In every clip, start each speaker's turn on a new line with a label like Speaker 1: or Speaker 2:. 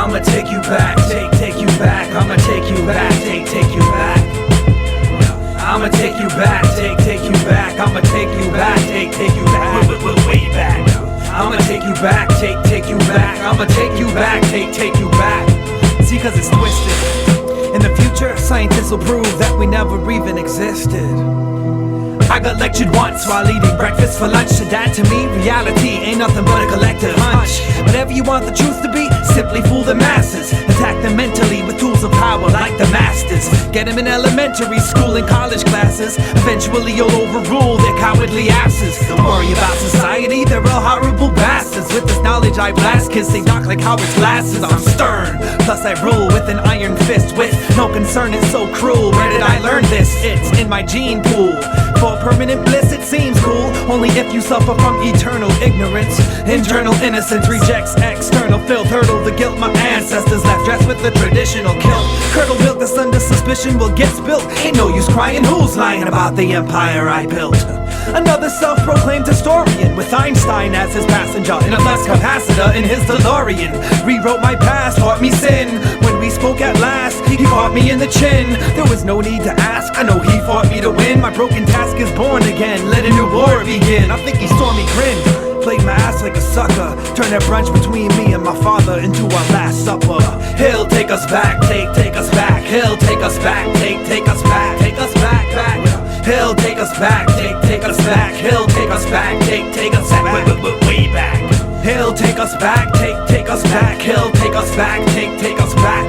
Speaker 1: I'ma take you back, take you back. I'ma take you back, take you back. I'ma take you back, take you back. I'ma take you back, take you back. Way back. I'ma take you back, take you back. I'ma take you back, take you back. See, cause it's twisted. In the future, scientists will prove that we never even existed. I got lectured once while eating breakfast for lunch. To that, to me, reality ain't nothing but a collective hunch. Whatever you want the truth to be, simply fool the masses. Attack them mentally with tools of power like the masters. Get them in elementary school and college classes. Eventually you'll overrule their cowardly asses. Don't worry about society, they're all horrible bastards. With this knowledge I blast kids, they knock like Howard's glasses. I'm stern, plus I rule with an iron fist. With no concern, it's so cruel. Where did I learn this? It's in my gene pool. For permanent bliss it seems cool, only if you suffer from eternal ignorance. Internal innocence rejects external filth. Hurdle the guilt my ancestors left, dressed with the traditional kilt. Curdle built this under suspicion will get spilt. Ain't no use crying, who's lying about the empire I built? Another self-proclaimed historian with Einstein as his passenger in a flux capacitor in his DeLorean. Rewrote my past, taught me sin. When we spoke at last, he caught me in the chin. There was no need to ask, I know he fought me to win. My broken task is born again, let a new war begin. I think he saw me grin, played my ass like a sucker. Turned that brunch between me and my father into our last supper. He'll take us back, take us back. He'll take us back, take us back, take us back, back. He'll take us back, take us back. He'll take us back, take us back, way back. He'll take us back, take us back. He'll take us back, take us back.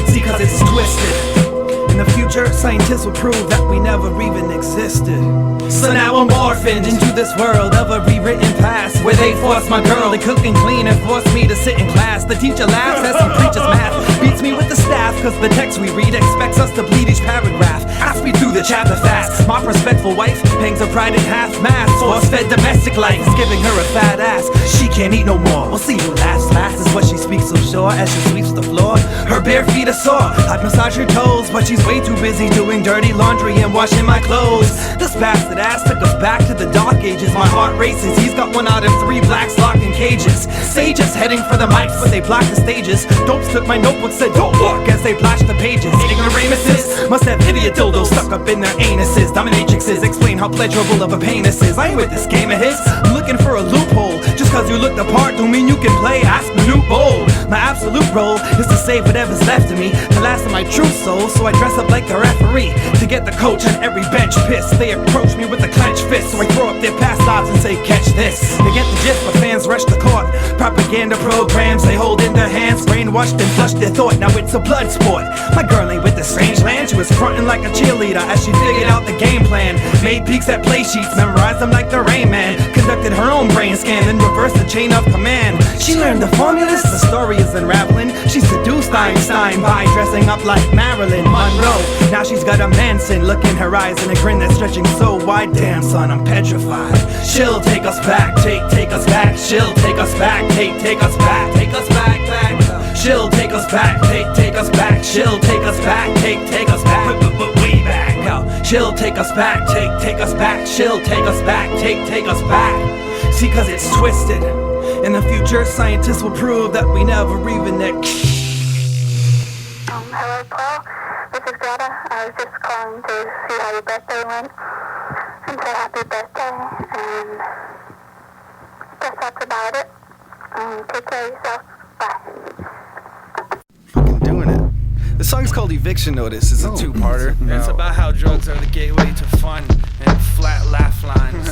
Speaker 1: See, cause it's twisted. In the future, scientists will prove that we never even existed. So now I'm orphaned into this world of a rewritten past, where they force my girl to cook and clean and force me to sit in class. The teacher laughs as he preaches math, beats me with the staff, cause the text we read expects us to bleed each paragraph. I speed through the chapter fast. My respectful wife hangs her pride in half-mast. Force-fed domestic life is giving her a fat ass. She can't eat no more, we'll see who laughs last, is what she speaks so sure as she sweeps the floor. Her bare feet are sore, I'd massage her toes, but she's way too busy doing dirty laundry and washing my clothes. This bastard ass took us back to the dark ages. My heart races, he's got 1 out of 3 blacks locked in cages. Sages heading for the mics, but they block the stages. Dopes took my notebook, said don't look, as they flashed the pages. Ignoramuses must have idiot dildos stuck up in their anuses. Dominatrixes explain how pleasurable of a penis is. I ain't with this game of his, I'm looking for a loophole. Just cause you look the part don't mean you can play, ask the new bowl. My absolute role is to save whatever's left of me, the last of my true soul. So I dress up like the referee to get the coach on every bench pissed. They approach me with a clenched fist, so I throw up their past odds and say catch this. They get the gist, but fans rush the court. Propaganda programs they hold in their hands, brainwashed and flushed their thought. Now it's a blood sport. My girl ain't with the strange land, she was frontin' like a cheerleader as she figured out the game plan. Made peeks at play sheets, memorized them like the Rain Man. Conducted her own brain scan, then reversed the chain of command. She learned the formulas, the story is unraveling. She seduced Einstein by dressing up like Marilyn Monroe. Now she's got a Manson look in her eyes and a grin that's stretching so wide. Damn son, I'm petrified. She'll take us back, take us back. She'll take us back, take us back, take us back, back. She'll take us back, take us back. She'll take us back, take us back, way back. She'll take us back, take us back. She'll take us back, take us back. See, cause it's twisted. In the future, scientists will prove that we never even
Speaker 2: Hello, Paul. This is Greta. I was just calling to see how your birthday went and say happy birthday. And guess that's about it. Take care of yourself. Bye.
Speaker 3: Fucking doing it. The song's called Eviction Notice. It's a two-parter.
Speaker 1: It's about how drugs are the gateway to fun and flat laugh lines.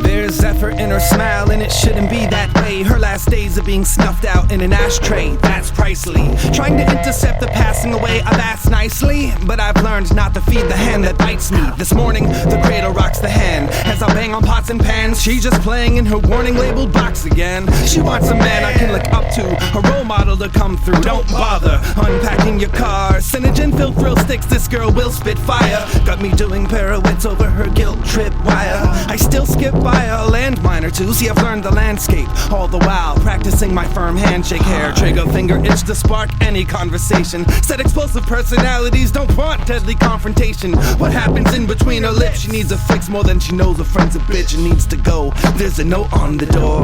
Speaker 3: There's effort in her smile and it shouldn't be that way. Her last days are being snuffed out in an ashtray. That's pricely. Trying to intercept the passing away of ass nicely, but I've learned not to feed the hand that bites me. This morning, the cradle rocks the hand as I bang on pots and pans. She's just playing in her warning labeled box again. She wants a man I can look up to, a role model to come through. Don't bother unpacking your car. Synogen-filled thrill sticks, this girl will spit fire. Got me doing pirouettes over her guilt trip wire. I still skip by a landmine or two. See, I've learned the landscape all the while practicing my firm handshake. Hair trigger finger itch to spark any conversation. Said explosive personalities don't want deadly confrontation. What happens in between her lips? She needs a fix more than she knows. A friend's a bitch and needs to go. There's a note on the door.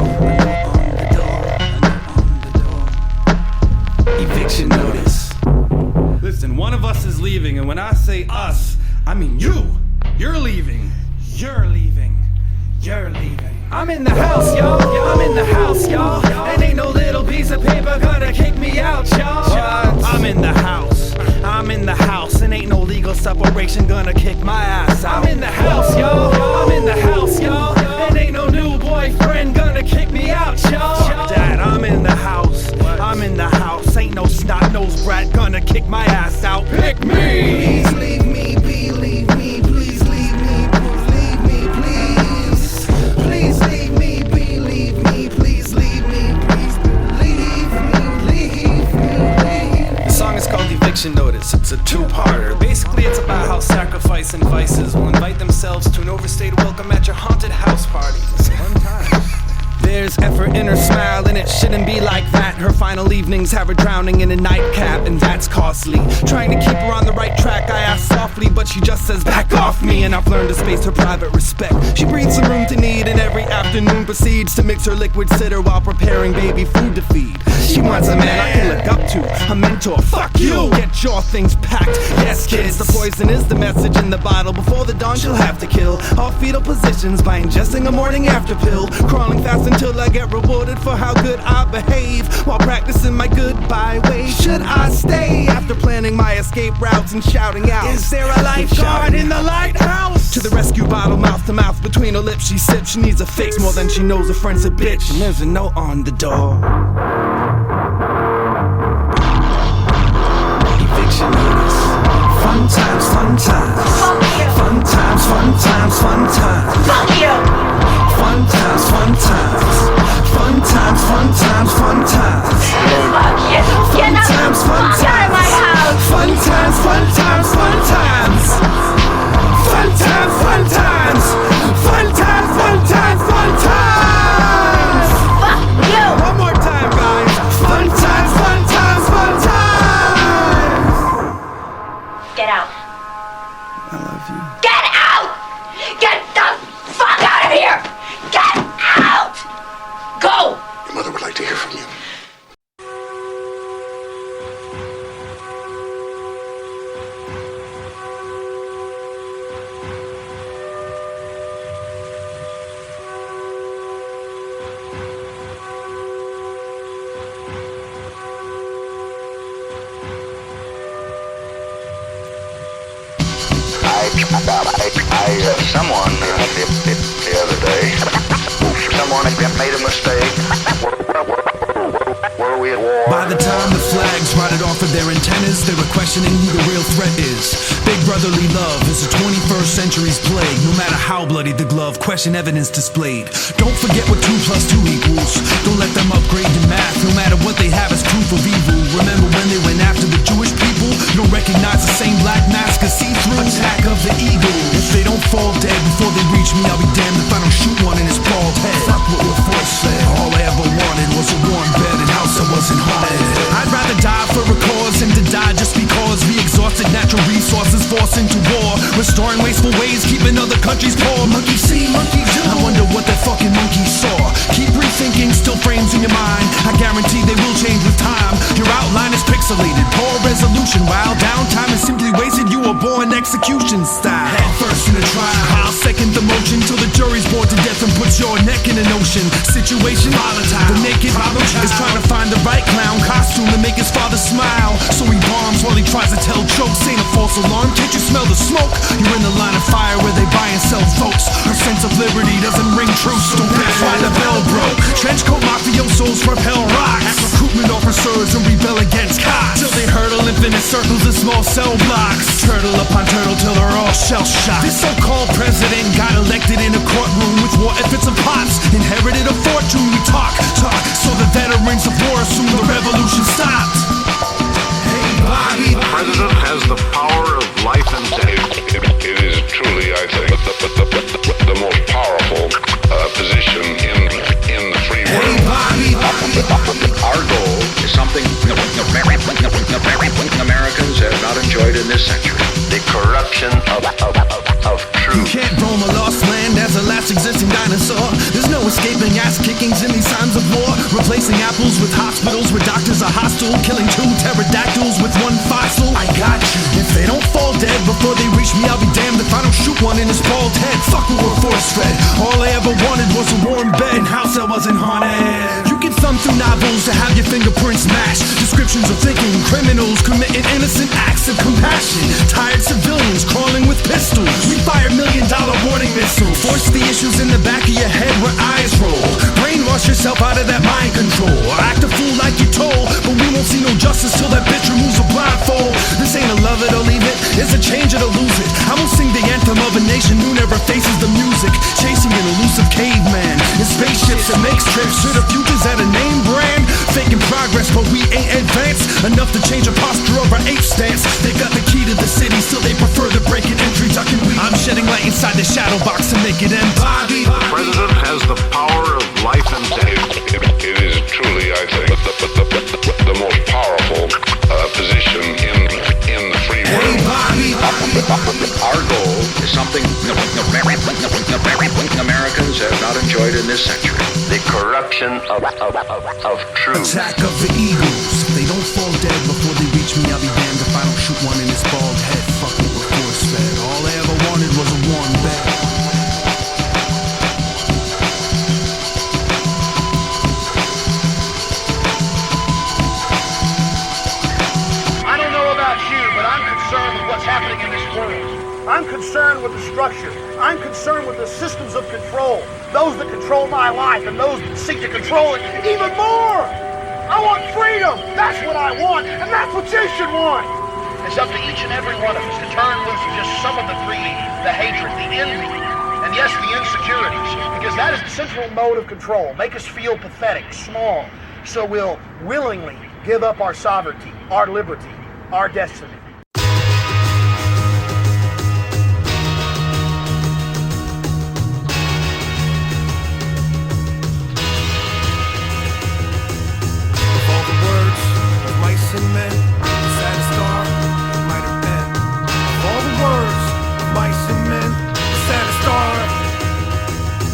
Speaker 3: leaving, and when I say us, I mean you. You're leaving. You're leaving. You're leaving. I'm in the house, y'all. I'm in the house, y'all. And ain't no little piece of paper gonna kick me out, y'all. I'm in the house. I'm in the house, and ain't no legal separation gonna kick my ass out. I'm in the house, y'all. I'm in the house, y'all. And ain't no new boyfriend gonna kick me out, y'all. Fuck that, I'm in the house. I'm in the house. Ain't no snot-nosed brat gonna kick my ass out. Pick me! Please leave me, believe me. Please leave me, believe me, please. Please leave me, believe me. Please leave me, please believe me, leave me. The song is called Eviction Notice. It's a two-parter. Basically, it's about how sacrifice and vices will invite themselves to an overstayed welcome at your haunted house parties. One time. There's effort in her smile, and it shouldn't be like that. Her final evenings have her drowning in a nightcap, and that's costly. Trying to keep her on the right track, I ask softly, but she just says, back off me, and I've learned to space her private respect. She breathes some room to need, and every afternoon proceeds to mix her liquid sitter while preparing baby food to feed. She wants a man I can look up to, a mentor. Fuck you! Get your things packed. Yes, kids, the poison is the message in the bottle. Before the dawn, she'll have to kill all fetal positions by ingesting a morning after pill. Crawling fast until I get rewarded for how good I behave while practicing my goodbye way. Should I stay after planning my escape routes and shouting out, is there a lifeguard in the lighthouse? To the rescue bottle, mouth to mouth between her lips she sips. She needs a fix more than she knows her friend's a bitch, and there's a note on the door. Eviction notice. Fun times, fun times. Fun times, fun times, fun times.
Speaker 4: Fuck you!
Speaker 3: Fun times, fun times. Fun times, fun times, fun times.
Speaker 4: Fuck you! Get the fuck out of my house!
Speaker 3: Fun times, fun times, fun times. Fun times, fun times. Fun times, fun times, fun times.
Speaker 4: Fuck you!
Speaker 3: One more time, guys. Fun times, fun times, fun times.
Speaker 4: Get out.
Speaker 3: I love you.
Speaker 4: Get out! Get the fuck out of here! Get out! Go!
Speaker 5: Your mother would like to hear from you.
Speaker 6: Someone the other day, someone made a mistake. Were we at war?
Speaker 3: By the time the flags rotted off of their antennas, they were questioning who the real threat is. Big brotherly love is the 21st century's plague. No matter how bloody the glove, question evidence displayed. Don't forget what 2 + 2 equals. Don't let them upgrade to math. No matter what they have as proof of evil. Remember when they went after the Jewish people? You don't recognize the same black mask as see-through. Attack of the eagle. If they don't fall dead before they reach me, I'll be damned if I don't shoot one in his bald head. Fuck what LaForce said. All I ever wanted was a warm bed and house that wasn't haunted. I'd rather die for a cause than to die just because we exhausted natural resources, forced into war, restoring wasteful ways, keeping other countries poor. Monkey see, monkey do. I wonder what that fucking monkey saw. Keep rethinking, still frames in your mind. I guarantee they will change with time. Your outline is pixelated, poor resolution. While downtime is simply wasted, you were born execution style. Head first in the trial, I'll second the motion till the jury's bored to death and puts your neck in an ocean. Situation volatile. The naked is trying to find the right clown costume to make his father smile. So he bombs while he tries to tell jokes. Ain't a false alarm, can't you smell the smoke? You're in the line of fire where they buy and sell votes. Her sense of liberty doesn't ring true, so that's why the bell broke. Trenchcoat mafiosos repel rocks. Act recruitment officers and rebel against cops. Till they hurdle infinite circles in small cell blocks. Turtle upon turtle till they're all shell-shocked. This so-called president got elected in a courtroom with war efforts and pops. Inherited a fortune, we talk, so the veterans of war assume the revolution stopped. Hey Bobby,
Speaker 5: The president has the power of life and death.
Speaker 6: It is truly, I think, the most powerful position in the free world.
Speaker 3: hey Bobby.
Speaker 6: Our goal is something Americans have not enjoyed in this century. The corruption of
Speaker 3: You
Speaker 6: truth.
Speaker 3: can't roam a lost land as a last existing dinosaur. There's no escaping ass kickings in these times of war. Replacing apples with hospitals where doctors are hostile, killing 2 pterodactyls with 1 fossil. I got you. If they don't fall dead before they reach me, I'll be damned if I don't shoot one in his bald head. Fuck what we're force-fed. All I ever wanted was a warm bed and house that wasn't haunted. You can thumb through novels to have your fingerprints matched. Descriptions of thinking criminals committing innocent acts of compassion. Tired civilians crawling with pistols. We fire $1 million warning missiles. Force the issues in the back of your head where eyes roll. Brainwash yourself out of that mind control. Act a fool like you told, but we won't see no justice till that bitch removes a blindfold. This ain't a love it or leave it, it's a change it or lose it. I won't sing the anthem of a nation who never faces the music. Chasing an elusive caveman in spaceships that makes trips to the futures at a name brand. Faking progress, but we ain't advanced enough to change the posture of our ape stance. They got the key to the city, still they prefer to break it entry. I'm shedding light inside the shadow box to make it embodied.
Speaker 5: The president has the power of life and death.
Speaker 6: It is truly, I think, the most powerful position in the free world.
Speaker 7: Our goal is something Americans have not enjoyed in this century.
Speaker 8: The corruption of truth.
Speaker 3: Attack of the eagles. If they don't fall dead before they reach me, I'll be damned if I don't shoot one in his bald head. Fuck what we're force-fed. All I ever wanted was a warm bed.
Speaker 9: I don't know about you, but I'm concerned with what's happening in this world. I'm concerned with the structure. I'm concerned with the systems of control. Those that control my life and those that seek to control it even more. I want freedom. That's what I want, and that's what you should want. It's up to each and every one of us to turn loose of just some of the greed, the hatred, the envy, and yes, the insecurities, because that is the central mode of control. Make us feel pathetic, small, so we'll willingly give up our sovereignty, our liberty, our destiny.
Speaker 3: Men, the saddest star might have been. Of all the words of mice and men, the saddest star.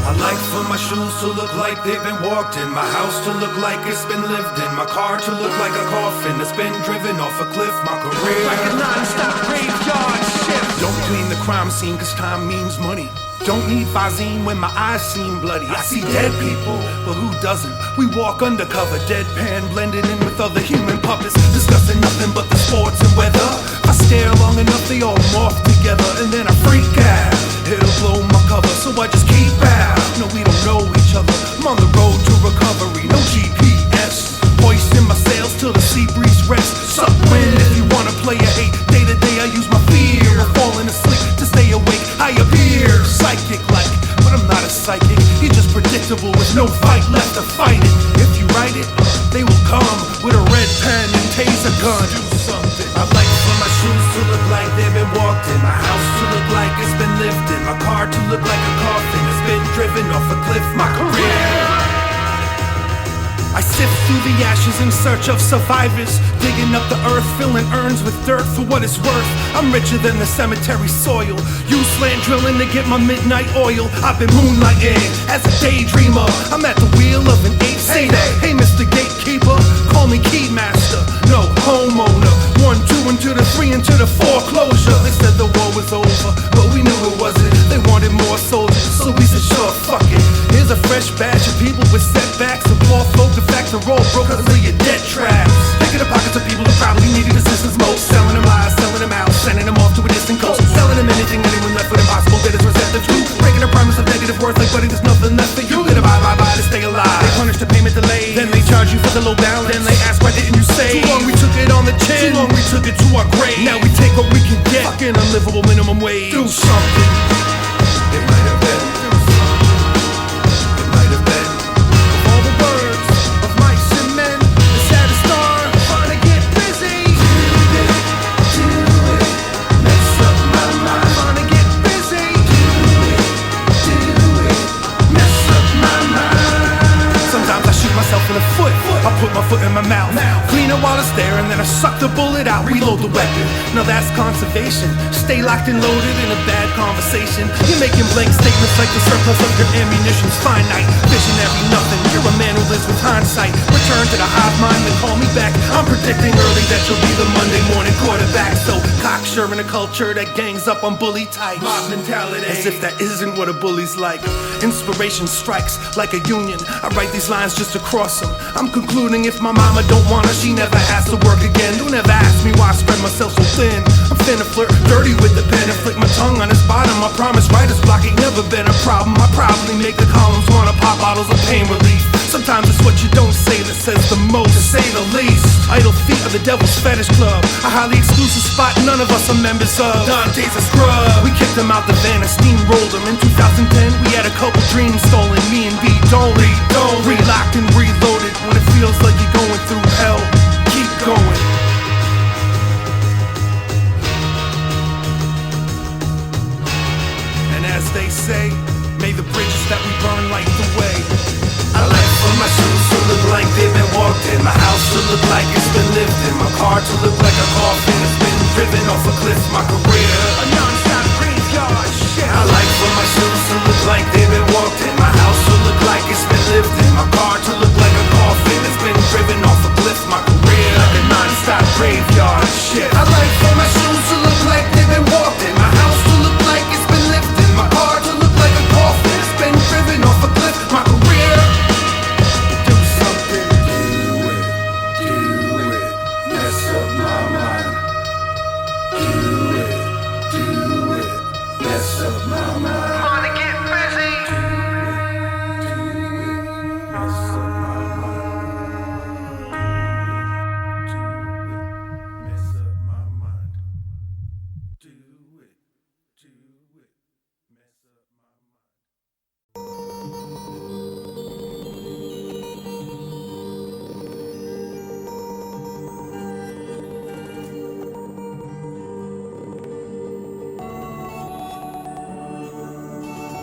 Speaker 3: I like for my shoes to look like they've been walked in, my house to look like it's been lived in, my car to look like a coffin that's been driven off a cliff, my career like a non-stop graveyard shift. Don't clean the crime scene cause time means money. Don't need Visine when my eyes seem bloody. I see dead people, but who doesn't? We walk undercover, deadpan, blended in with other human puppets, discussing nothing but the sports and weather. If I stare long enough, they all morph together, and then I freak out. It'll blow my cover, so I just keep out. No, we don't know each other. I'm on the road to recovery, no GPS. Hoisting my sails till the sea breeze rests. Suck wind if you wanna play a hate. Day to day I use my fear of falling asleep to stay awake. I appear psychic-like, but I'm not a psychic. You're just predictable with no fight left to fight it. If you write it, they will come with a red pen and taser gun. Do something. I like for my shoes to look like they've been walked in, my house to look like it's been lived in, my car to look like a coffin that's been driven off a cliff, my career. I sift through the ashes in search of survivors, digging up the earth, filling urns with dirt for what it's worth. I'm richer than the cemetery soil. Use land drilling to get my midnight oil. I've been moonlighting as a daydreamer. I'm at the wheel of an eight-seater. Hey, Mr. Gatekeeper, call me Keymaster. No, homeowner. 1, 2, into the 3, into the foreclosure. They said the war was over, but we knew it wasn't. They wanted more soldiers, so we said sure, fuck it. Here's a fresh batch of people with setbacks and poor folk. The fact the road broke because of your debt traps. Picking the pockets of people who probably needed assistance most. Selling them lies, selling them out, sending them off to a distant coast. Selling them anything, anyone left with impossible that is receptive to. Breaking a promise of negative worth like buddy, there's nothing left for you. Gotta buy to stay alive. They punish the payment delay, then they charge you for the low balance. Then they ask why didn't you say? Too long we took it on the chin, too long we took it to our grave. Now we take what we can get, fucking unlivable minimum wage. Do something. It might have been. In the foot, I put my foot in my mouth. mouth. Clean it while it's there and then I suck the bullet out, reload the weapon. Now that's conservation. Stay locked and loaded in a bad conversation. You're making blank statements like the surplus of your ammunition's finite. Visionary nothing, you're a man who lives with hindsight. Return to the hive mind and call me back. I'm predicting early that you'll be the Monday morning quarterback. So cocksure in a culture that gangs up on bully types. Mob mentality, as if that isn't what a bully's like. Inspiration strikes like a union. I write these lines just to cross them. I'm concluding if my mama don't want her, she never has to work again. Don't ever ask me why I spread myself so thin. I'm finna flirt dirty with the pen and flick my tongue on his bottom. I promise writer's block ain't never been a problem. I probably make the columns wanna pop bottles of pain relief. Sometimes it's what you don't say that says the most, to say the least. Idle feet of the devil's fetish club, a highly exclusive spot none of us are members of. Dante's a scrub. We kicked him out the van and steamrolled him. In 2010 we had a couple dreams stolen. Me and B don't relocked and reloaded. When it feels like you're going through hell, keep going. And as they say, may the bridges that we burn light the way. I like for my shoes to look like they've been walked in, my house to look like it's been lived in, my car to look like a coffin that's been driven off a cliff, my career a non-stop graveyard shit. I like for my shoes to look like they've been walked in, my house to look like it's been lived in, my car to look like a coffin that's been driven off a cliff, my career like a non-stop graveyard shit. I like for my shoes to look like they've been walked in, my house to look like it's been lived in, my car to look like a coffin that's been driven off a cliff, my career. Do something, do it, mess up my mind. Do it, mess up my mind. Vonnegut Busy. Mess up my mind. Mess up my mind. Do it, mess up my mind.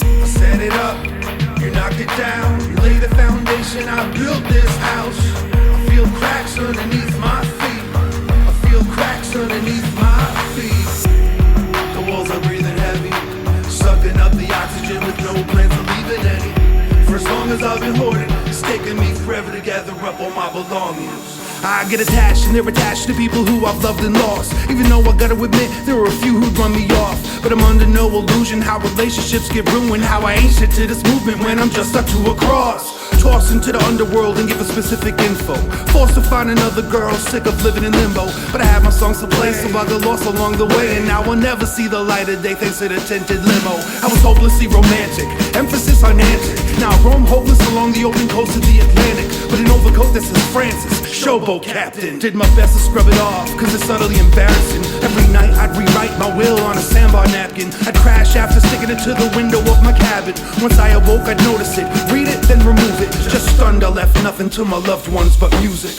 Speaker 3: I set it up, you knocked it down. You lay the foundation, I built this house. I feel cracks underneath my feet. I feel cracks underneath my feet. The walls are breathing heavy, sucking up the oxygen with no plans of leaving any. For as long as I've been hoarding, it's taken me forever to gather up all my belongings. I get attached and they're attached to people who I've loved and lost. Even though I gotta admit, there are a few who'd run me off. But I'm under no illusion how relationships get ruined, how I ain't shit to this movement when I'm just stuck to a cross. Tossed into the underworld and give a specific info. Forced to find another girl, sick of living in limbo. But I have my songs to play, so I got lost along the way. And now I'll never see the light of day thanks to the tinted limo. I was hopelessly romantic, emphasis on antic. Now I roam hopeless along the open coast of the Atlantic. But an overcoat that says Francis, showboat captain. Did my best to scrub it off, cause it's utterly embarrassing. Every night I'd rewrite my will on a sandbar napkin. I'd crash after sticking it to the window of my cabin. Once I awoke I'd notice it, read it then remove it. Just stunned I left nothing to my loved ones but music.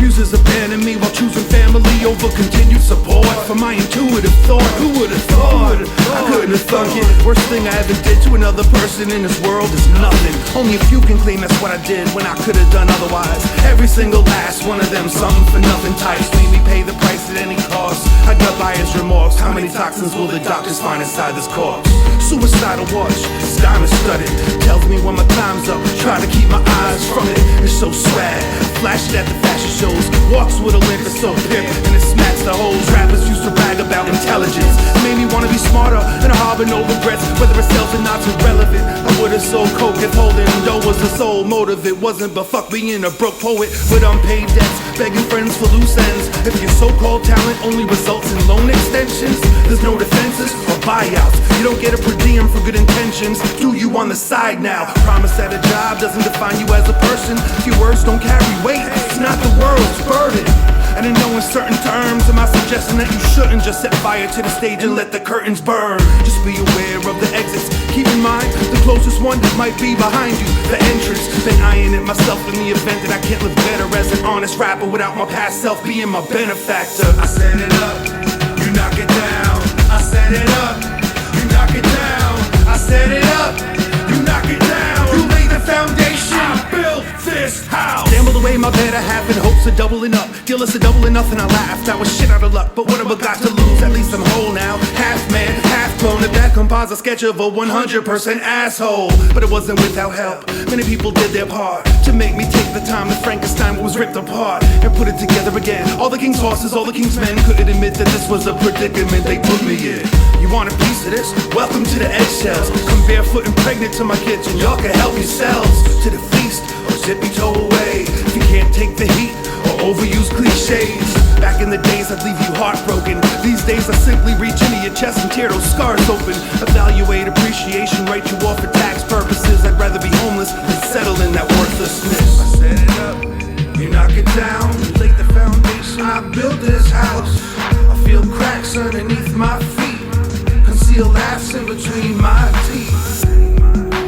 Speaker 3: Muses abandoned me while choosing family over continued support. For my intuitive thought, who would've thought? I couldn't have thunk it. Worst thing I ever did to another person in this world is nothing. Only a few can claim that's what I did when I could've done otherwise. Every single last one of them something for nothing types made me pay the price at any cost. I got buyer's remorse. How many toxins will the doctors find inside this corpse? Suicidal watch, it's diamond studded. Tells me when my time's up, try to keep my eyes from it. It's so swag, flash it at the fashion shows. Walks with a limp, it's so pimp, and it smacks the hoes. Rappers used to brag about intelligence. It made me wanna be smarter and harbor no regrets. Whether it sells or not's irrelevant. I would've sold coke if holding dough was the sole motive. It wasn't, but fuck being a broke poet with unpaid debts, begging friends for loose ends. If your so-called talent only results in loan extensions, there's no defenses or buyouts. You don't get a per diem for good intentions. Do you on the side now? Promise that a job doesn't define you as a person. If your words don't carry weight, it's not the world's burden. And in no uncertain terms, am I suggesting that you shouldn't just set fire to the stage and let the curtains burn? Just be aware of the exits. Keep in mind, the closest one that might be behind you, the entrance. Been eyeing it myself in the event that I can't live better as an honest rapper without my past self being my benefactor. I set it up, you knock it down. I set it up, you knock it down. my better half in hopes of doubling up. Deal us a double or nothing, I laughed. I was shit out of luck, but what have I got to lose? At least I'm whole now. Half man, half clone. If that compiles a sketch of a 100% asshole. But it wasn't without help. Many people did their part to make me take the time that Frankenstein was ripped apart and put it together again. All the king's horses, all the king's men couldn't admit that this was a predicament they put me in. You want a piece of this? Welcome to the eggshells. Come barefoot and pregnant to my kitchen. Y'all can help yourselves to the feast or zippy toe away. If you can't take the heat or overuse cliches. Back in the days I'd leave you heartbroken. These days I simply reach into your chest and tear those scars open. Evaluate appreciation, write you off for tax purposes. I'd rather be homeless than settle in that worthlessness. I set it up, you knock it down, you lay the foundation. I built this house. I feel cracks underneath my feet, conceal laughs in between my teeth.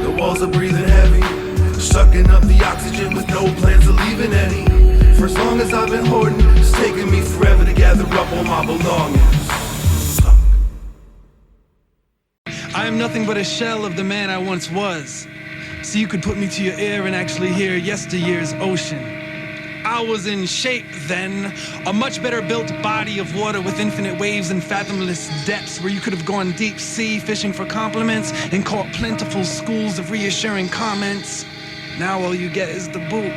Speaker 3: The walls are breathing heavy, sucking up the oxygen with no plans of leaving any. For as long as I've been hoarding, it's taken me forever to gather up all my belongings. I am nothing but a shell of the man I once was. So you could put me to your ear and actually hear yesteryear's ocean. I was in shape then, a much better built body of water with infinite waves and fathomless depths where you could have gone deep sea fishing for compliments and caught plentiful schools of reassuring comments. Now all you get is the boot.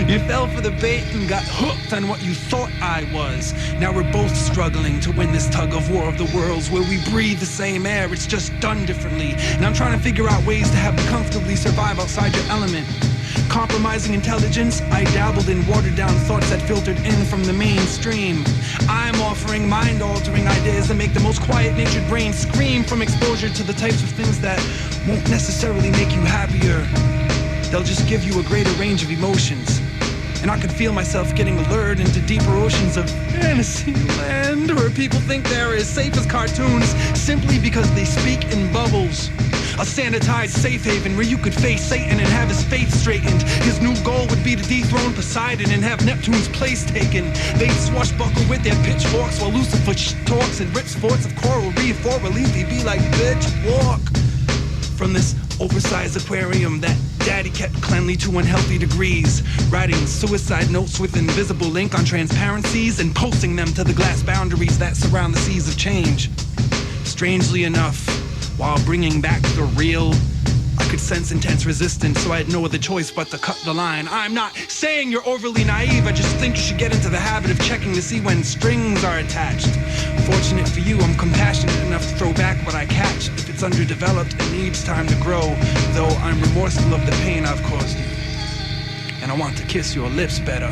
Speaker 3: You fell for the bait and got hooked on what you thought I was. Now we're both struggling to win this tug of war of the worlds where we breathe the same air, it's just done differently. And I'm trying to figure out ways to have you comfortably survive outside your element. Compromising intelligence, I dabbled in watered-down thoughts that filtered in from the mainstream. I'm offering mind-altering ideas that make the most quiet-natured brain scream from exposure to the types of things that won't necessarily make you happier. They'll just give you a greater range of emotions. And I could feel myself getting lured into deeper oceans of fantasy land where people think they're as safe as cartoons simply because they speak in bubbles. A sanitized safe haven where you could face Satan and have his faith straightened. His new goal would be to dethrone Poseidon and have Neptune's place taken. They'd swashbuckle with their pitchforks while Lucifer talks and rips forts of coral reef for relief. He'd be like, bitch, walk from this oversized aquarium that daddy kept cleanly to unhealthy degrees, writing suicide notes with invisible link on transparencies and posting them to the glass boundaries that surround the seas of change. Strangely enough, while bringing back the real, I could sense intense resistance, so I had no other choice but to cut the line. I'm not saying you're overly naive, I just think you should get into the habit of checking to see when strings are attached. Fortunate for you, I'm compassionate enough to throw back what I catch. If it's underdeveloped, it needs time to grow, though I'm remorseful of the pain I've caused you. And I want to kiss your lips better.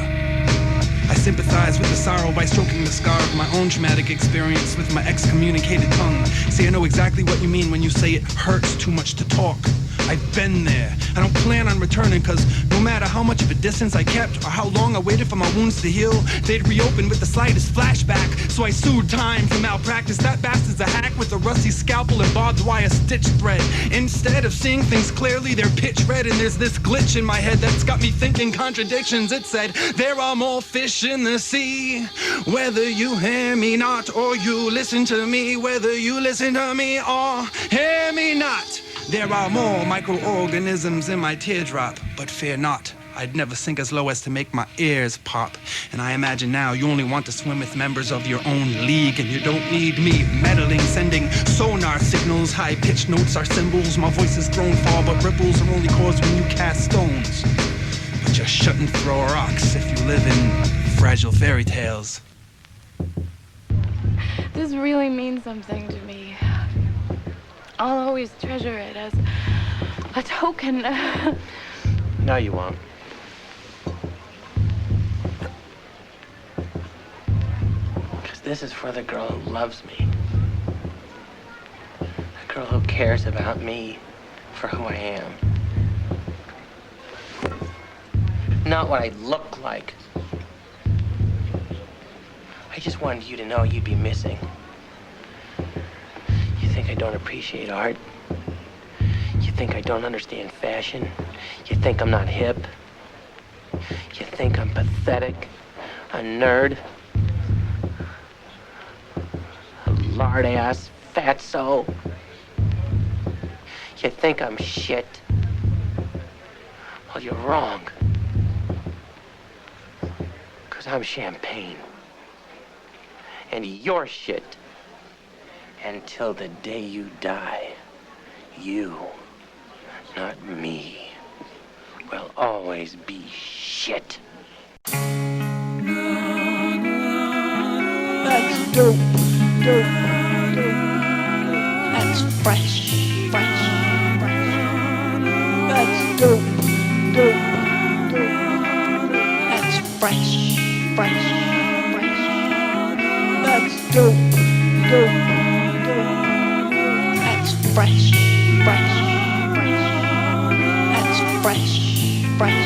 Speaker 3: I sympathize with the sorrow by stroking the scar of my own traumatic experience with my excommunicated tongue. See, I know exactly what you mean when you say it hurts too much to talk. I've been there. I don't plan on returning, cause no matter how much of a distance I kept or how long I waited for my wounds to heal, they'd reopen with the slightest flashback. So I sued time for malpractice. That bastard's a hack with a rusty scalpel and barbed wire stitch thread. Instead of seeing things clearly, they're pitch red, and there's this glitch in my head that's got me thinking contradictions. It said, there are more fish in the sea, whether you hear me not or you listen to me, whether you listen to me or hear me not. There are more microorganisms in my teardrop, but fear not, I'd never sink as low as to make my ears pop. And I imagine now you only want to swim with members of your own league, and you don't need me meddling, sending sonar signals. High-pitched notes are symbols, my voice is thrown far, but ripples are only caused when you cast stones. But just shouldn't throw rocks if you live in fragile fairy tales.
Speaker 10: This really means something to me. I'll always treasure it as a token.
Speaker 8: No, you won't. Because this is for the girl who loves me. The girl who cares about me for who I am. Not what I look like. I just wanted you to know you'd be missing. You think I don't appreciate art? You think I don't understand fashion? You think I'm not hip? You think I'm pathetic? A nerd? A lard-ass fatso? You think I'm shit? Well, you're wrong. 'Cause I'm champagne. And your shit. Until the day you die. You, not me, will always be shit.
Speaker 11: That's dope, dope, dope. That's fresh, fresh, fresh. That's dope, dope, dope. That's fresh, fresh, fresh. That's dope, dope, dope. That's fresh, fresh, fresh. That's fresh, fresh.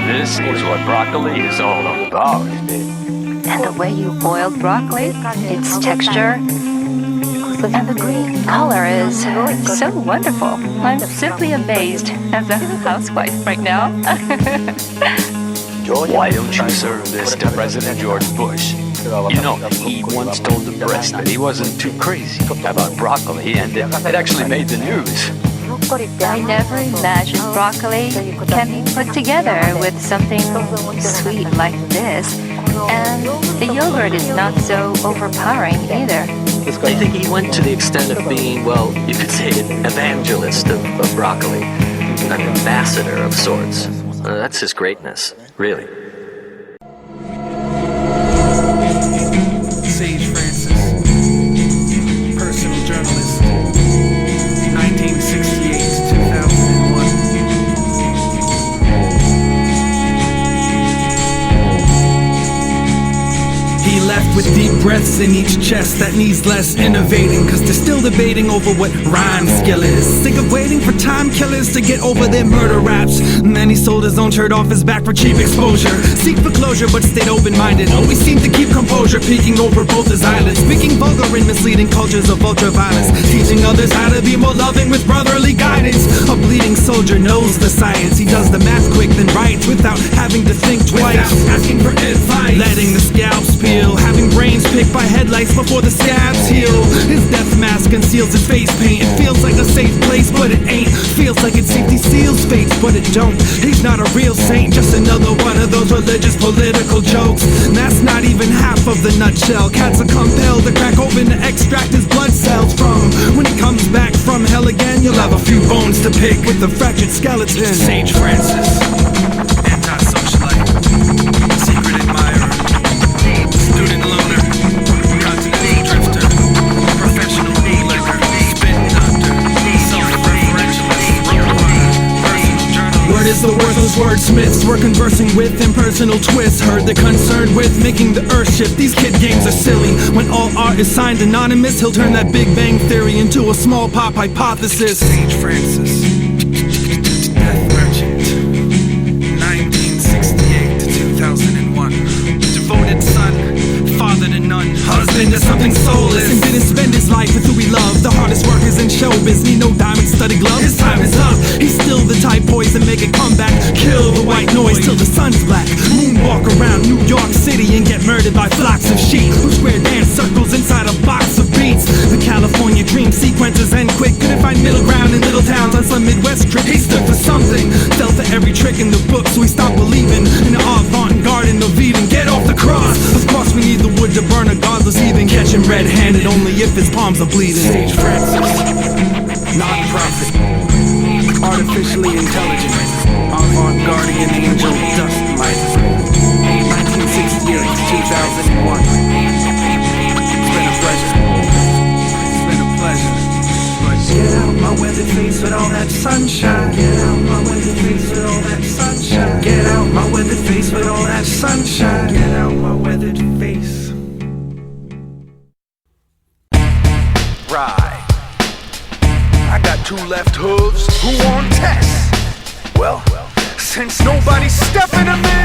Speaker 12: This is what broccoli is all about.
Speaker 13: And the way you boiled broccoli, its texture, and the green color is so wonderful. I'm simply amazed as a housewife right now.
Speaker 12: Why don't you serve this to President George Bush? You know, he once told the press that he wasn't too crazy about broccoli, and it actually made the news.
Speaker 13: I never imagined broccoli can be put together with something sweet like this. And the yogurt is not so overpowering either.
Speaker 14: I think he went to the extent of being, well, you could say an evangelist of broccoli, an ambassador of sorts. That's his greatness, really.
Speaker 3: Sage Francis, personal journalist, 1968 to 2001. He left with deep breaths in each chest that needs less innovating, cause they're still debating over what rhyme skill is. Sick of waiting for time killers to get over their murder raps, and then he sold his own shirt off his back for cheap exposure. Seek for closure but stayed open-minded, always seemed to keep composure, peeking over both his eyelids, speaking vulgar and misleading cultures of ultraviolence, teaching others how to be more loving with brotherly guidance. A bleeding soldier knows the science, he does the math quick then writes without having to think twice, asking for advice, letting the scalps peel, having brains picked by headlights before the scabs heal. His death mask conceals his face paint. It feels like a safe place, but it ain't. Feels like its safety seals fates, but it don't. He's not a real saint, just another one of those religious political jokes. And that's not even half of the nutshell. Cats are compelled to crack open to extract his blood cells from. When he comes back from hell again, you'll have a few bones to pick with the fractured skeleton. Sage Francis, anti-socialite, secret admirer, student loner, continental drifter, professional bootlegger, spin doctor, self-referentialist, personal journalist. Word is the worthless wordsmiths we're conversing with, impersonal twists. Heard they're concerned with making the earth shift. These kid games are silly. When all art is signed anonymous, he'll turn that Big Bang Theory into a small pop hypothesis. Sage Francis, death merchant, 1968 to 2001. Devoted son, father to none, husband to something soulless, and didn't spend his life with who he loved. The hardest workers in showbiz need no diamond-studded gloves. His time is up. He's still the type poison, make a comeback, kill the white noise till the sun's black. Moonwalk around New York City and get murdered by flocks of sheep who square dance circles inside a box of beats. The California dream sequences end quick. Couldn't find middle ground in little towns on some Midwest trip. He stood for something, fell for every trick in the book, so he stopped believing in the avant-garde and the Eden. Get off the cross. Of course we need the wood to burn a godless heathen. Catch him red-handed only if his palms are bleeding. Sage Francis, non-profit, artificially intelligent, avant-gardian angel, dust miser, 1968 to 2001. It's been a pleasure. It's been a pleasure. But get out my weathered face with all that sunshine. Get out my weathered face with all that sunshine. Get out my weathered face with all that sunshine. Get out my weathered face. Right. I got two left hooves. Who on test? Well, since nobody's stepping to me,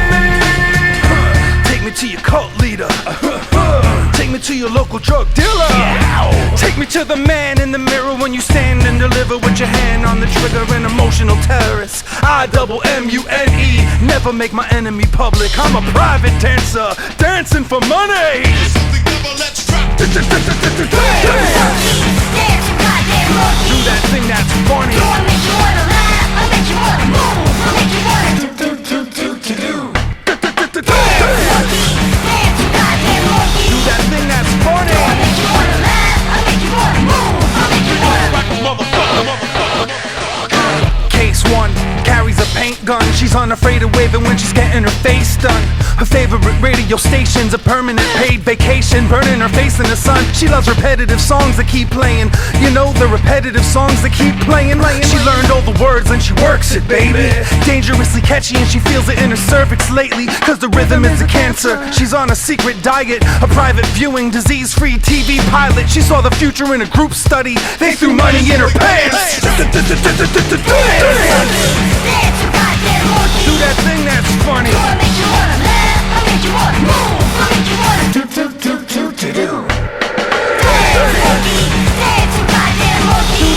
Speaker 3: take me to your cult leader. Take me to your local drug dealer. Take me to the man in the mirror when you stand and deliver with your hand on the trigger. An emotional terrorist. I-double-M-U-N-E. Never make my enemy public. I'm a private dancer, dancing for money. Do that thing that's funny. I'll make you wanna laugh, I'll make you wanna move, I'll make you wanna do. She's unafraid of waving when she's getting her face done. Her favorite radio station's a permanent paid vacation, burning her face in the sun. She loves repetitive songs that keep playing. You know, the repetitive songs that keep playing. She learned all the words and she works it, baby. Dangerously catchy and she feels it in her cervix lately, cause the rhythm is a cancer. She's on a secret diet, a private viewing, disease-free TV pilot. She saw the future in a group study. They threw money in her pants. Do that thing that's funny. Do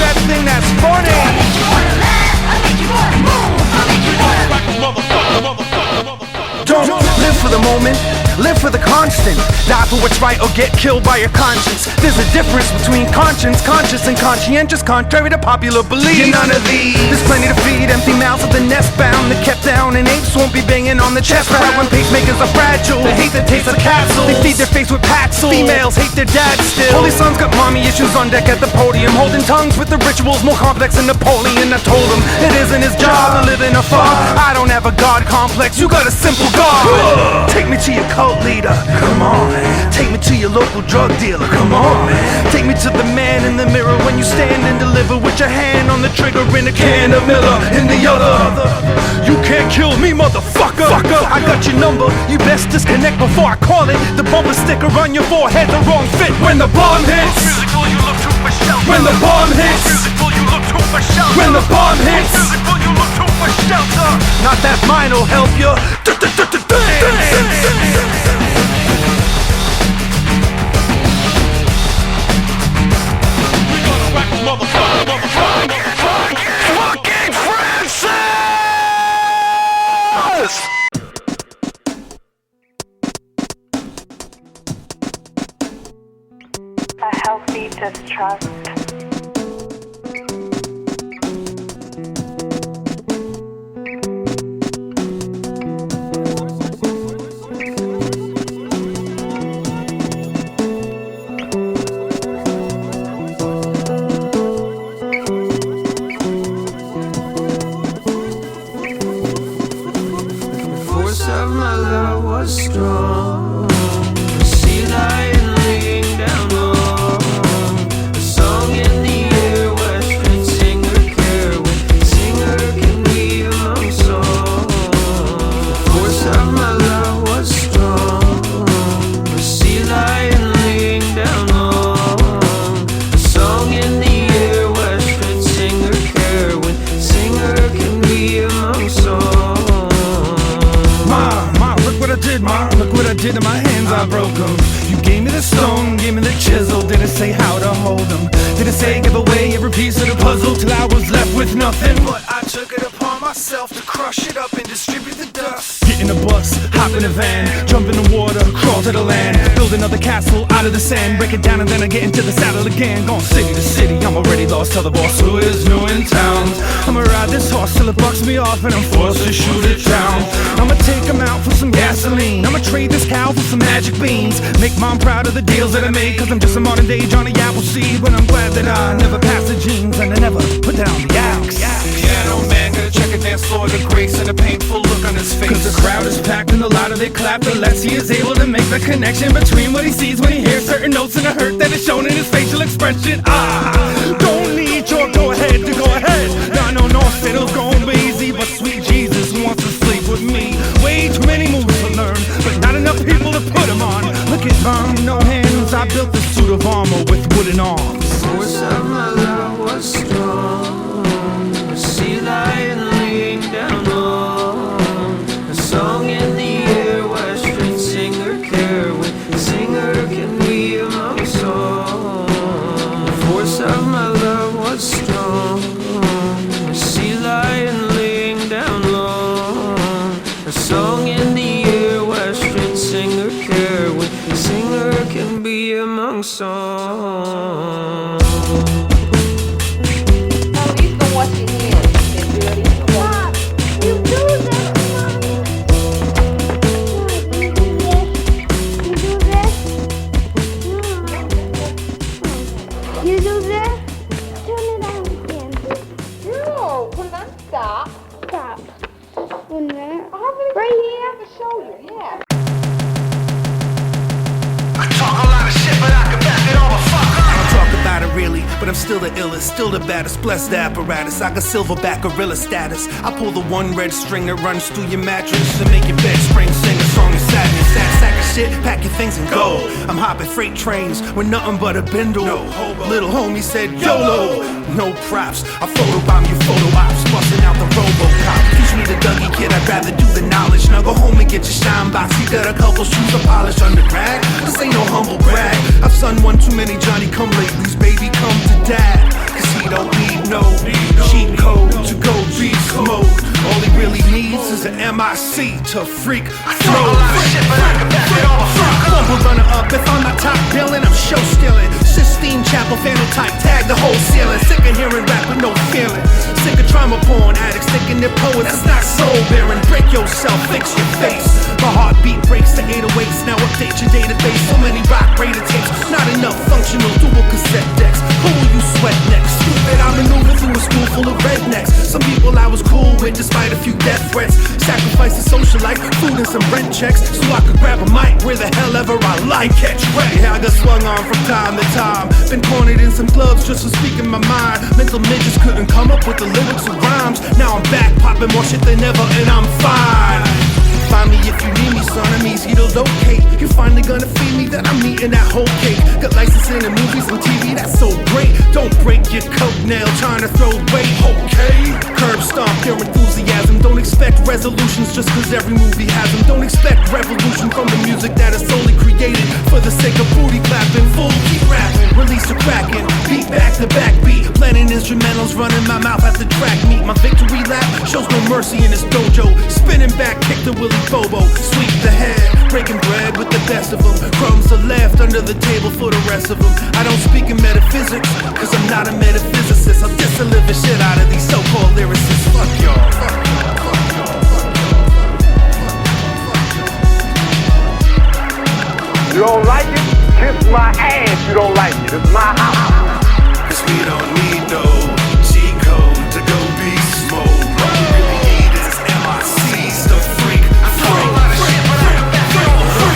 Speaker 3: that thing that's funny. Don't live for the moment, live for the constant. Die for what's right or get killed by your conscience. There's a difference between conscience, conscious, and conscientious, contrary to popular belief. You're none of these. There's plenty to feed, empty mouths of the nest bound. They're kept down and apes won't be banging on the chest. Right when pacemakers are fragile, they hate the taste of capsules. They feed their face with Paxil. Females hate their dads still. Holy sons got mommy issues on deck at the podium, holding tongues with the rituals more complex than Napoleon. I told him it isn't his job to live in a fog. I don't have a god complex, you got a simple God. Take me to your cult leader, come on. Take me to your local drug dealer, come on. Take me to the man in the mirror when you stand and deliver with your hand on the trigger in a can of Miller in the other. You can't kill me, motherfucker. I got your number, you best disconnect before I call it. The bumper sticker on your forehead, the wrong fit. When the bomb hits, when the bomb hits, when the bomb hits, not that mine'll help you.
Speaker 2: A healthy distrust.
Speaker 1: Strong, sea lion laying down on a song in the air. Western singer care with singer can be among song. The force of my love was strong. A sea lion laying down on a song in the air. Western singer care with singer can be among song. Ma, look what I did to my hands, I broke them. You gave me the stone, gave me the chisel. Didn't say how to hold them. Didn't say give away every piece of the puzzle till I was left with nothing. But I took it upon myself to crush it up and distribute the dust. Get in a bus, hop in a van, jump in the water, crawl to the land, build another castle out of the sand, break it down and then I get into the saddle again. Going city to city, I'm already lost, tell the boss who is new in town. I'ma ride this horse till it bucks me off and I'm forced to shoot it down. I'ma take him out for some gasoline, I'ma trade this cow for some magic beans. Make mom proud of the deals that I made, cause I'm just a modern day Johnny Appleseed. But I'm glad that I never passed the jeans and I never put down the axe. Piano man, gonna check a dance floor, the grace and a painful look on his face. Cause the crowd is packed and the louder they clap, the less he is able to make the connection between what he sees when he hears certain notes and the hurt that is shown in his facial expression. Don't need your go ahead to go ahead. Now I know no fiddle's gonna be easy, but sweet Jesus wants to sleep with me. Way too many moves to learn, but not enough people to put them on. Look at mom, no hands, I built this suit of armor with wooden arms. The force of my love was strong. A sea lion laying down on a song in the air. Western singer care with singer can be among song. The force of my love
Speaker 3: I'm still the illest, still the baddest, blessed apparatus. I got silverback gorilla status. I pull the one red string that runs through your mattress and make your bed spring, sing a song of sadness. That sack of shit, pack your things and go. I'm hopping freight trains with nothing but a bindle. Little homie said YOLO. No props, I photobomb you photo ops, busting out the RoboCop. Teach me the Dougie kid, I'd rather do the knowledge. Now go home and get your shine box. You got a couple shoes to polish undergrad. This ain't no humble brag. I've son one too many Johnny come latelys, baby come to dad. Cause he don't need no cheat code to go beast mode. All he really needs is an MIC to freak flow. Bumble runner up, if I'm not top billing, I'm show stealing. Sistine Chapel phenotype, tag the whole ceiling. Sick of hearing rap with no feeling. Sick of trauma porn addicts thinking they're poets. That's not soul bearing. Break yourself, fix your face. My heartbeat breaks to 808s. Now update your database. So many rock rated tapes, not enough functional dual cassette decks. Who will you sweat next? Stupid, I maneuver through a school full of rednecks. Some people I was cool with despite a few death threats. Sacrifice a social life, food and some rent checks, so I could grab a mic where the hell ever I like. Catch wreck. Yeah, I got swung on from time to time. Been cornered in some clubs just for speaking my mind. Mental midgets couldn't come up with the lyrics or rhymes. Now I'm back popping more shit than ever and I'm fine. Find me if you need me, son, I'm easy to locate. You're finally gonna feed me, then I'm eating that whole cake. Got licensing in movies and TV, that's so great. Don't break your coat nail trying to throw weight, okay? Curb stomp your enthusiasm. Don't expect resolutions just cause every movie has them. Don't expect revolution from the music that is solely created for the sake of booty clapping. Full keep rapping, release the cracking, beat back to back beat. Planning instrumentals, running my mouth at the track meet. My victory lap shows no mercy in this dojo. Spinning back, kick the Willie Bobo, sweep the head, breaking bread with the best of them. Crumbs are left under the table for the rest of them. I don't speak in metaphysics, cause I'm not a metaphysicist. I'll just deliver shit out of these so-called lyricists. Fuck y'all, fuck y'all, fuck y'all, fuck y'all.
Speaker 9: You don't like it? Kiss my ass, you don't like it. It's my house.
Speaker 3: Cause we don't need no cheat code to go beast mode. All we really need is MICs to freak flow.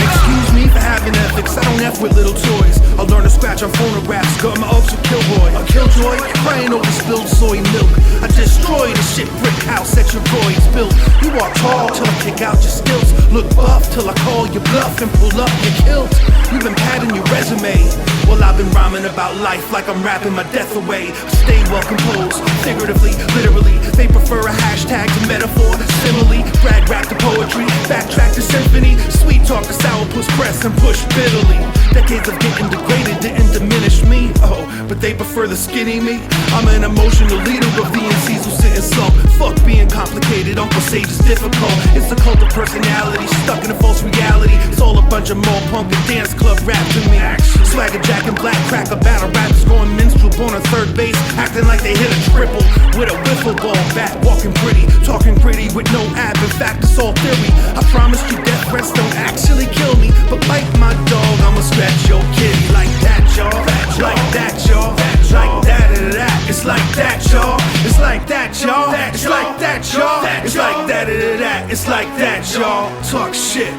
Speaker 3: Excuse me for having ethics, I don't F with little toys. I learned to scratch on phonographs, got my ups with Killboy. A killjoy, crying over spilled soy milk. I destroy the shit brick house that your boys built. You walk tall till I kick out your stilts. Look buff till I call you bluff and pull up your kilt. You've been padding your resume. Well, I've been rhyming about life like I'm rapping my death away. I stay well composed, figuratively, literally. They prefer a hashtag to metaphor, simile. Brag rap to poetry, backtrack to symphony. Sweet talk to sourpuss press and push bitterly. Decades of getting degraded didn't diminish me, oh, but they prefer the skinny me. I'm an emotional leader of the MCs who sit and sulk. Fuck being complicated, Uncle Sage is difficult. It's a cult of personality, stuck in a false reality. It's all a bunch of mall punk and dance club rap to me. Swagger jack and black cracker battle rappers going minstrel, born on third base, acting like they hit a triple with a wiffle ball bat, walking pretty, talking gritty with no ab. In fact, it's all theory. I promise you death threats don't actually kill me, but like my dog, I'ma scratch your kitty like that, y'all. Like that, y'all. Like that, it's like that, y'all. It's like that, y'all. It's like that, y'all. It's like that, it's like that, y'all. Talk shit.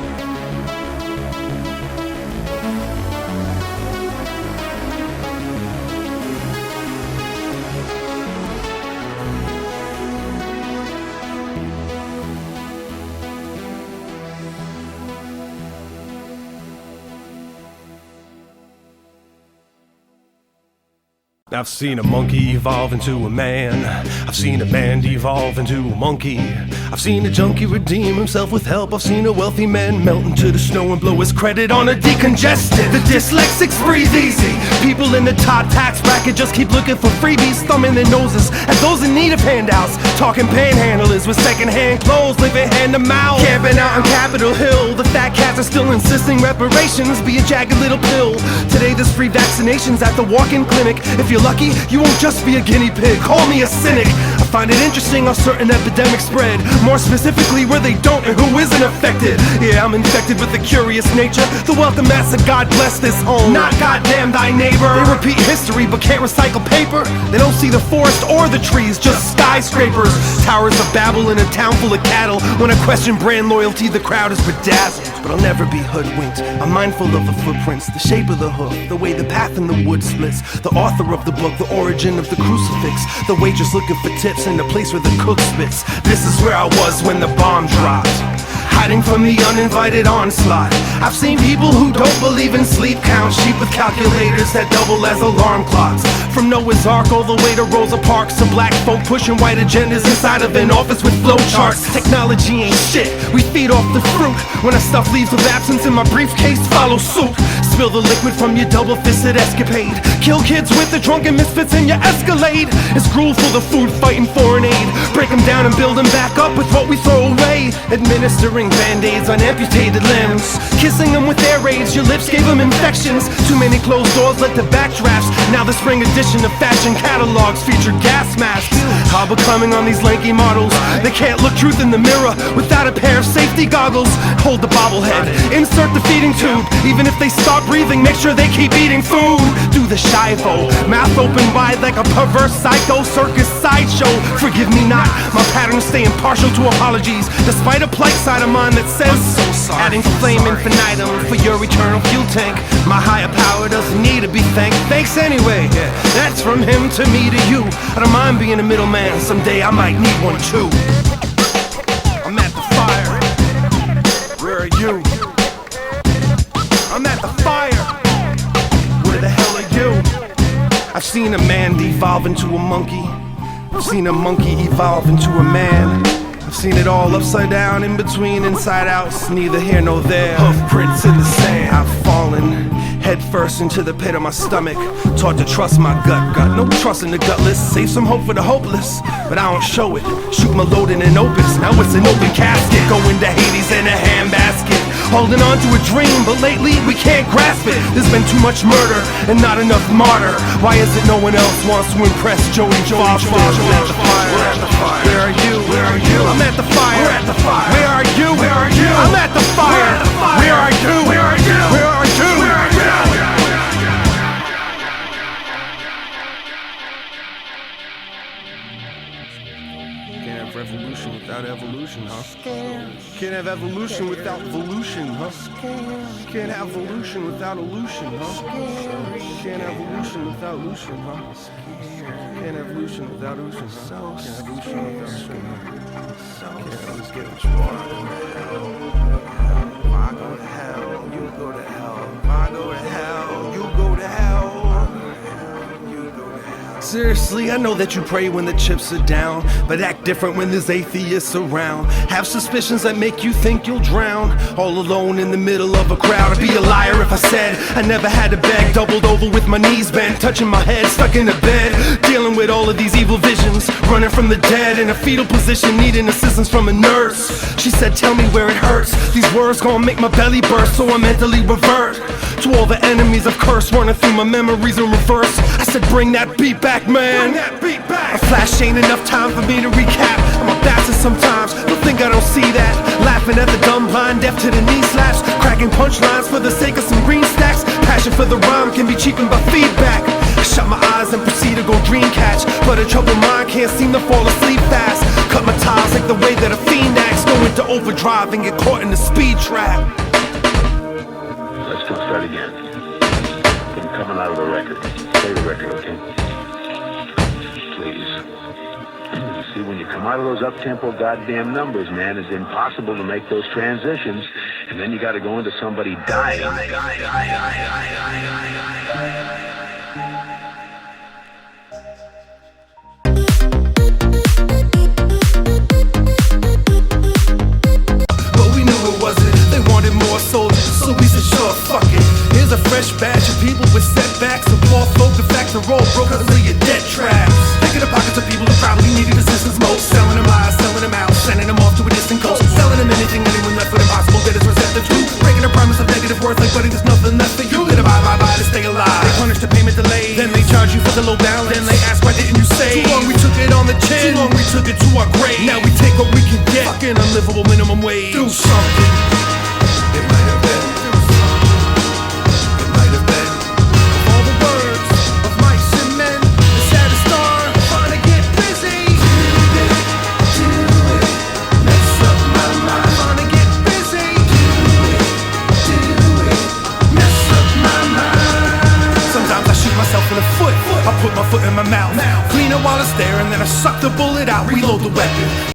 Speaker 15: I've seen a monkey evolve into a man. I've seen a man devolve into a monkey. I've seen a junkie redeem himself with help. I've seen a wealthy man melt into the snow and blow his credit on a decongestant. The dyslexics breathe easy. People in the top tax bracket just keep looking for freebies, thumbing their noses at those in need of handouts. Talking panhandlers with secondhand clothes, living hand to mouth. Camping out on Capitol Hill. The fat cats are still insisting reparations be a jagged little pill. Today there's free vaccinations at the walk-in clinic. If you're lucky, you won't just be a guinea pig. Call me a cynic. I find it interesting how certain epidemics spread, more specifically where they don't and who isn't affected. Yeah, I'm infected with a curious nature. The wealth and mass of God bless this home, not goddamn thy neighbor. They repeat history but can't recycle paper. They don't see the forest or the trees, just skyscrapers. Towers of Babel in a town full of cattle. When I question brand loyalty, the crowd is bedazzled. But I'll never be hoodwinked. I'm mindful of the footprints, the shape of the hoof, the way the path in the wood splits. The author of the book, the origin of the crucifix. The waitress looking for tips in the place where the cook spits. This is where I was when the bomb dropped, hiding from the uninvited onslaught. I've seen people who don't believe in sleep count sheep with calculators that double as alarm clocks. From Noah's Ark all the way to Rosa Parks, to black folk pushing white agendas inside of an office with flowcharts. Technology ain't shit, we feed off the fruit. When I stuff leaves of absence in my briefcase, follow suit. Spill the liquid from your double-fisted escapade. Kill kids with the drunken misfits in your Escalade. It's gruel for the food fighting foreign aid. Break them down and build them back up with what we throw away. Administering band-aids on amputated limbs. Kissing them with air raids, your lips gave them infections. Too many closed doors led to backdrafts. Now the spring edition of fashion catalogs feature gas masks. How becoming on these lanky models. They can't look truth in the mirror without a pair of safety goggles. Hold the bobblehead, insert the feeding tube. Even if they stop breathing, make sure they keep eating food. Do the Shivo, mouth open wide like a perverse psycho circus sideshow. Forgive me not, my patterns stay impartial to apologies, despite a plight side of mine that says adding flame infinitum for your eternal fuel tank. My higher power doesn't need to be thanked. Thanks anyway, that's from him to me to you. I don't mind being a middleman, someday I might need one too. I'm at the fire, where are you? I'm at the fire, where the hell are you? I've seen a man devolve into a monkey. I've seen a monkey evolve into a man. I've seen it all upside down, in between, inside out. It's neither here nor there. Hoof prints in the sand. I've fallen head first into the pit of my stomach. Taught to trust my gut. Got no trust in the gutless. Save some hope for the hopeless, but I don't show it. Shoot my load in an opus. Now it's an open casket. Going to Hades in a handbasket. Holding on to a dream, but lately we can't grasp it. There's been too much murder and not enough martyr. Why is it no one else wants to impress Joey Foster? I'm at the fire. Where are you? Where are you? I'm at the fire. We're at the fire. Where are you? Where are you? I'm at the fire. Where are you? Where are you? Where are you? Where are you? Can't have revolution without evolution, huh? Can't have evolution without evolution, huh? Can't have evolution without illusion, huh? Can't have evolution without illusion, huh? Can't have evolution without illusion, huh? Can't have evolution without illusion, huh? Can't always get what you want. If I go to hell, you go to hell. If I go to hell, you go to hell. Seriously, I know that you pray when the chips are down, but act different when there's atheists around. Have suspicions that make you think you'll drown, all alone in the middle of a crowd. I'd be a liar if I said I never had to beg. Doubled over with my knees bent, touching my head, stuck in a bed, dealing with all of these evil visions, running from the dead in a fetal position, needing assistance from a nurse. She said, tell me where it hurts. These words gon' make my belly burst, so I mentally revert to all the enemies I've cursed, running through my memories in reverse. I said, bring that beat back, man. A flash ain't enough time for me to recap. I'm a bastard sometimes, don't think I don't see that. Laughing at the dumb, blind, deaf to the knee slaps, cracking punchlines for the sake of some green stacks. Passion for the rhyme can be cheapened by feedback. I shut my eyes and proceed to go dream catch, but a troubled mind can't seem to fall asleep fast. Cut my ties like the way that a fiend acts, go into overdrive and get caught in the speed trap.
Speaker 16: Let's start again. From coming out of the record. Play the record, okay? Please. You see, when you come out of those up-tempo goddamn numbers, man, it's impossible to make those transitions, and then you gotta go into somebody dying.
Speaker 15: But we knew it wasn't. They wanted more soldiers, so we said, sure, fuck it. Here's a fresh batch of people with setbacks, and poor folk, the facts are all broke cause of your debt traps. Picking the pockets of people who probably needed assistance most, selling them lies, selling them out, sending them off to a distant coast, selling them anything, anyone left with impossible that is receptive to, breaking the promise of negative words like, buddy, there's nothing left for you. Gotta buy to stay alive. chin. Too long we took it to our grave. Now we take what we can get. Fucking unlivable minimum wage. Do something. It might have been. It might have been. Of all the words of mice and men, the saddest star, Vonnegut busy. Do it, mess up my mind. Vonnegut busy. Do it, mess up my mind. Sometimes I shoot myself in the foot. I put my foot in my mouth. Clean it while it's there, and then I suck the bullet out. Reload the weapon.